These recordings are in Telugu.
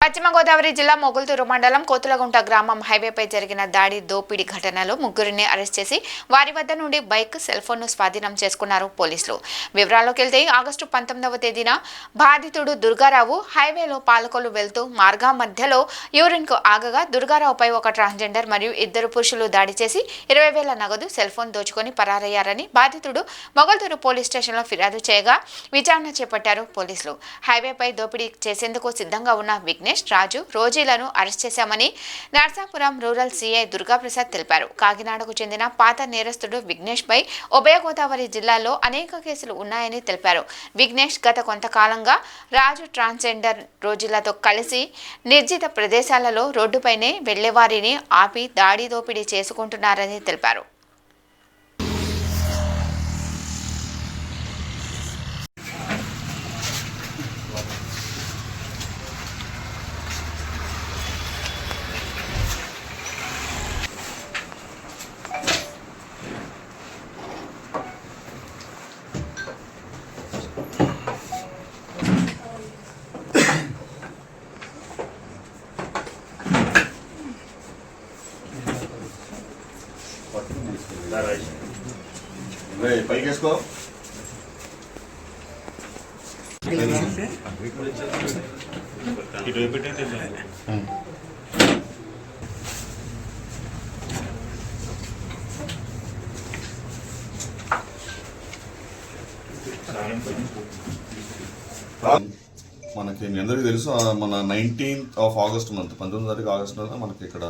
పశ్చిమ గోదావరి జిల్లా మొగుల్తూరు మండలం కోతులగుంట గ్రామం హైవేపై జరిగిన దాడి దోపిడీ ఘటనలో ముగ్గురిని అరెస్ట్ చేసి వారి వద్ద నుండి బైక్ సెల్ ఫోన్ను స్వాధీనం చేసుకున్నారు పోలీసులు. వివరాల్లోకి వెళ్తే ఆగస్టు 19వ తేదీన బాధితుడు దుర్గారావు హైవేలో పాలకొల్లు వెళ్తూ మార్గం మధ్యలో యూరిన్కు ఆగగా దుర్గారావుపై ఒక ట్రాన్స్జెండర్ మరియు ఇద్దరు పురుషులు దాడి చేసి 20,000 నగదు సెల్ ఫోన్ దోచుకొని పరారయ్యారని బాధితుడు మొగుల్తూరు పోలీస్ స్టేషన్లో ఫిర్యాదు చేయగా విచారణ చేపట్టారు పోలీసులు. హైవేపై దోపిడీ చేసేందుకు సిద్ధంగా ఉన్న విఘ్నేష్, రాజు, రోజీలను అరెస్ట్ చేశామని నర్సాపురం రూరల్ సీఐ దుర్గాప్రసాద్ తెలిపారు. కాకినాడకు చెందిన పాత నేరస్తుడు విఘ్నేష్ పై ఉభయ గోదావరి జిల్లాలో అనేక కేసులు ఉన్నాయని తెలిపారు. విఘ్నేష్ గత కొంతకాలంగా రాజు, ట్రాన్స్జెండర్ రోజీలతో కలిసి నిర్జిత ప్రదేశాలలో రోడ్డుపైనే వెళ్లేవారిని ఆపి దాడి దోపిడీ చేసుకుంటున్నారని తెలిపారు. పైకేసుకో మనకి మీ అందరికీ తెలుసు, మన 19th of August మంత్ 19వ తారీఖు ఆగస్టు మనకి ఇక్కడ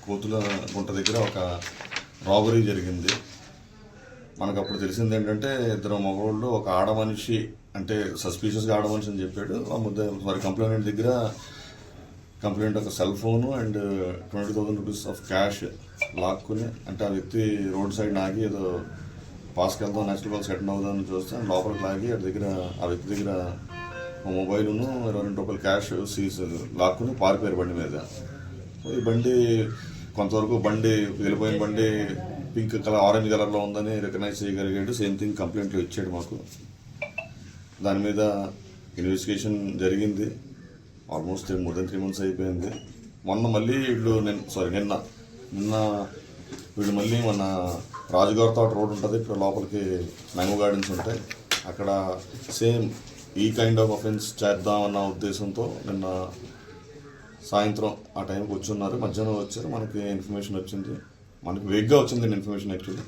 కోతుల గుంట దగ్గర ఒక రాబరీ జరిగింది. మనకు అప్పుడు తెలిసింది ఏంటంటే ఇద్దరు మగవాళ్ళు, ఒక ఆడ మనిషి, అంటే సస్పీషియస్గా ఆడ మనిషి అని చెప్పాడు. కంప్లైంట్ దగ్గర కంప్లైంట్ ఒక cell phone and 20,000 rupees of cash లాక్కుని, అంటే ఆ వ్యక్తి రోడ్ సైడ్ ఆగి ఏదో పాస్కి వెళ్దాం, నేషనల్ పాస్ సెటిల్ అవుదామని చూస్తే లోపలికి లాగి ఆ వ్యక్తి దగ్గర మొబైల్ను 22 రూపాయలు క్యాష్ లాక్కుని పారిపోయారు బండి మీద. ఈ బండి కొంతవరకు వెళ్ళిపోయిన బండి పింక్ కలర్, ఆరెంజ్ కలర్లో ఉందని రికగ్నైజ్ చేయగలిగాడు. సేమ్ థింగ్ కంప్లైంట్లో ఇచ్చాడు మాకు. దాని మీద ఇన్వెస్టిగేషన్ జరిగింది. ఆల్మోస్ట్ మోర్ దెన్ 3 months అయిపోయింది. మొన్న మళ్ళీ నిన్న వీళ్ళు మళ్ళీ మన రాజుగారి తోట రోడ్ ఉంటుంది, ఇక్కడ లోపలికి మ్యాంగో గార్డెన్స్ ఉంటాయి, అక్కడ సేమ్ ఈ కైండ్ ఆఫ్ అఫెన్స్ చేద్దామన్న ఉద్దేశంతో నిన్న సాయంత్రం ఆ టైంకి వచ్చున్నారు. మధ్యాహ్నం వచ్చారు. మనకి ఇన్ఫర్మేషన్ వచ్చింది, మనకి వేగ్గా వచ్చింది ఇన్ఫర్మేషన్ యాక్చువల్లీ.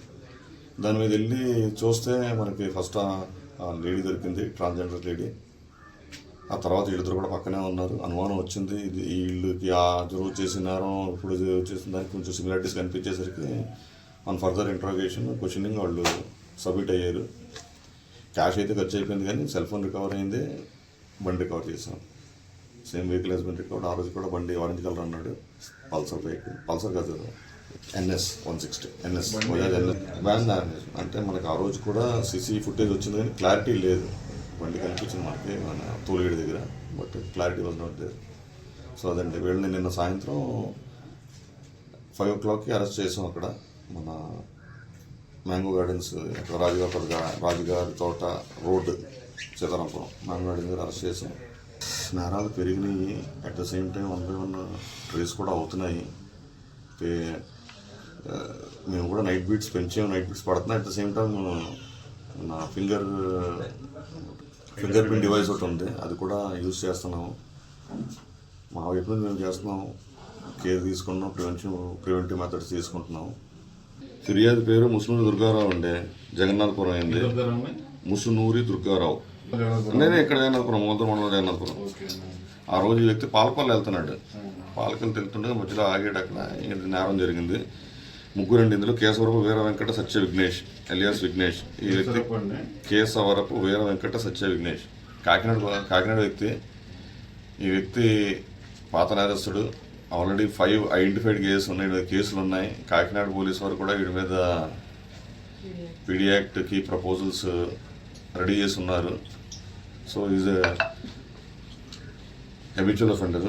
దాని మీద వెళ్ళి చూస్తే మనకి ఫస్ట్ లేడీ దొరికింది, ట్రాన్స్జెండర్ లేడీ. ఆ తర్వాత వీళ్ళిద్దరు కూడా పక్కనే ఉన్నారు. అనుమానం వచ్చింది వీళ్ళకి ఆ రోజు చేసిన నేరం ఇప్పుడు చేసిన దానికి కొంచెం సిమిలారిటీస్ కనిపించేసరికి మన ఫర్దర్ ఇంట్రాగేషన్ క్వశ్చనింగ్ వాళ్ళు సబ్మిట్ అయ్యారు. క్యాష్ అయితే ఖర్చు అయిపోయింది, కానీ సెల్ ఫోన్ రికవర్ అయింది, బండి రికవర్ చేసాం. Same vehicle has been recovered. ఆ రోజు కూడా బండి ఆరెంజ్ కలర్ అన్నాడు, పల్సర్ కాదు, NS 160 NS వ్యాన్. అంటే మనకు ఆ రోజు కూడా సీసీ ఫుటేజ్ వచ్చింది, కానీ క్లారిటీ లేదు. బండి కనిపించింది మనకి మన తోలుగేడి దగ్గర, but clarity was not there. So అదండి, వీళ్ళని నిన్న సాయంత్రం 5 o'clockకి అరెస్ట్ చేసాం. అక్కడ మన మ్యాంగో గార్డెన్స్, రాజుగారి తోట రోడ్, సీతారాంపురం మ్యాంగో గార్డెన్స్ దగ్గర అరెస్ట్ చేసాం. నేరాలు పెరిగినాయి, at the same time 1 by 1 trace కూడా అవుతున్నాయి. మేము కూడా నైట్ బీట్స్ పెంచాము, నైట్ బీట్స్ పడుతున్నాయి. అట్ ద సేమ్ టైం నా ఫింగర్ ప్రింట్ డివైస్ ఒకటి ఉంది, అది కూడా యూజ్ చేస్తున్నాము. మా వైపు నుంచి మేము చేస్తున్నాము, కేర్ తీసుకున్నాం, ప్రివెంటివ్ మెథడ్స్ తీసుకుంటున్నాము. ఫిర్యాదు పేరు ముసునూరి దుర్గారావు అండి, జగన్నాథపురం అయింది. ముసునూరి దుర్గారావు, నేనే ఇక్కడ జగన్నాథపురం, మూలతూరు మండలం జగన్నాథపురం. ఆ రోజు ఈ వ్యక్తి పాలకొల్లు వెళ్తున్నాడు, పాలకొల్లు వెళ్తుండగా మధ్యలో ఆగాడు. అక్కడ నేరం జరిగింది. ముగ్గురండి. ఇందులో కేశవరపు వీర వెంకట సత్య విఘ్నేష్ ఎలియాస్ విఘ్నేష్. ఈ వ్యక్తి కేశవరపు వీర వెంకట సత్య విఘ్నేష్ కాకినాడ వ్యక్తి. ఈ వ్యక్తి పాత నేరస్తుడు. ఆల్రెడీ 5 ఐడెంటిఫైడ్ కేసులు ఉన్నాయి. కాకినాడ పోలీసు వారు కూడా వీడి మీద పీడీ యాక్ట్కి ప్రపోజల్స్ రెడీ చేసి ఉన్నారు. So is habitual offender.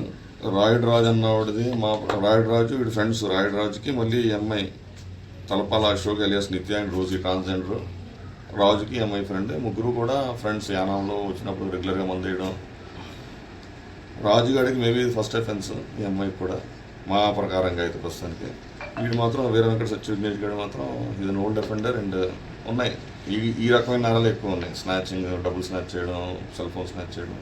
Rayudu Raju అన్నవాడిది మా రాయుడు రాజు, వీడి ఫ్రెండ్స్. రాయుడు రాజుకి మళ్ళీ ఎంఐ Talapala Ashok alias Nitya and Rosy transgender. రాజుకి ఎంఐ ఫ్రెండ్. ముగ్గురు కూడా ఫ్రెండ్స్. యానంలో వచ్చినప్పుడు రెగ్యులర్గా మందు వేయడం, రాజుగాడికి మేబీ ఇది ఫస్ట్ అఫెన్స్, ఈ అమ్మాయికి కూడా మా ప్రకారంగా అయితే ప్రస్తుతానికి. వీడు మాత్రం వీర వెంకట సత్య విఘ్నేష్ గారు మాత్రం ఇది ఓల్డ్ అఫెండర్ అండ్ ఉన్నాయి ఈ రకమైన నేరాలు ఎక్కువ ఉన్నాయి. స్నాచింగ్, డబుల్ స్నాచ్ చేయడం, సెల్ ఫోన్ స్నాచ్ చేయడం.